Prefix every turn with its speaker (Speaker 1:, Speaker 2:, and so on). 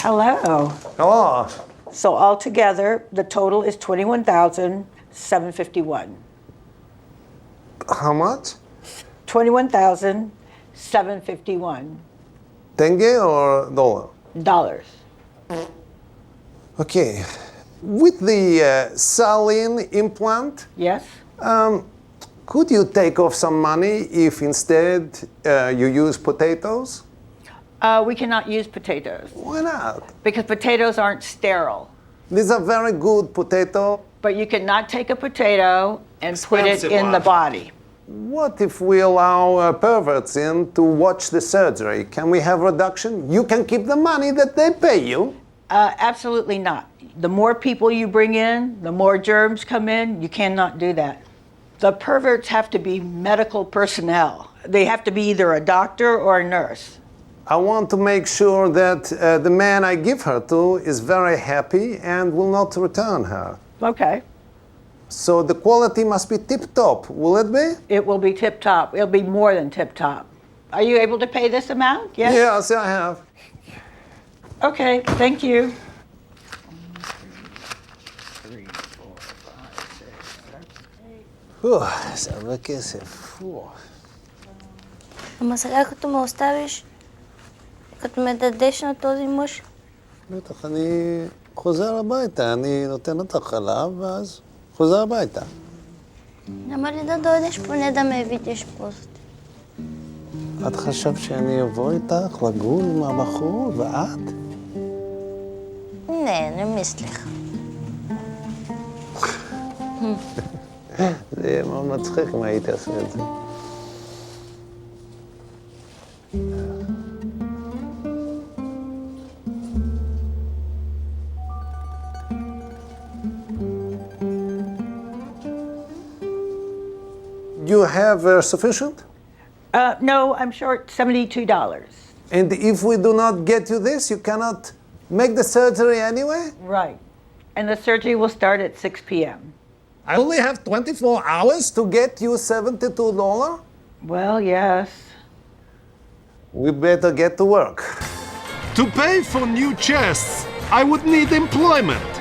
Speaker 1: Hello.
Speaker 2: Oh,
Speaker 1: So altogether, the total is $21,751.
Speaker 2: how much?
Speaker 1: $21,751.
Speaker 2: Tenge or dollar?
Speaker 1: Dollars.
Speaker 2: Okay. With the saline implant,
Speaker 1: Yes?
Speaker 2: could you take off some money if instead you use potatoes?
Speaker 1: We cannot use potatoes
Speaker 2: Why not?
Speaker 1: because potatoes aren't sterile.
Speaker 2: These are very good potato.
Speaker 1: But you cannot take a potato and put it
Speaker 2: Expensive
Speaker 1: in the
Speaker 2: one.
Speaker 1: body.
Speaker 2: What if we allow perverts in to watch the surgery? Can we have reduction? You can keep the money that they pay you.
Speaker 1: Absolutely not. The more people you bring in, the more germs come in. You cannot do that. The perverts have to be medical personnel. They have to be either a doctor or a nurse.
Speaker 2: I want to make sure that the man I give her to is very happy and will not return her.
Speaker 1: Okay.
Speaker 2: So the quality must be tip-top, will it be?
Speaker 1: It will be tip-top. It'll be more than tip-top. Are you able to pay this amount? Yes?
Speaker 2: Yes, I have.
Speaker 1: Okay, thank you. 1, 2, 3, 4, 5, 6, 7, 8.
Speaker 2: Самое кесев.
Speaker 3: Ама сега като ме оставиш, като ме дадеш на този мъж,
Speaker 2: בטח, אני חוזר הביתה, אני נותן את החלב ואז חוזר הביתה.
Speaker 3: няма ли да дойдеш поне да ме видиш после?
Speaker 2: את חשבת שאני אבוא איתך לגור עם הבחור ואת?
Speaker 3: Не мислех.
Speaker 2: זה יהיה מאוד מצחיק אם הייתי עושה את זה. You have sufficient?
Speaker 1: No, I'm short $72.
Speaker 2: And if we do not get you this, you cannot make the surgery anyway?
Speaker 1: Right. And the surgery will start at 6 p.m.
Speaker 2: I only have 24 hours to get you $72?
Speaker 1: Well, yes.
Speaker 2: We better get to work.
Speaker 4: To pay for new chests, I would need employment.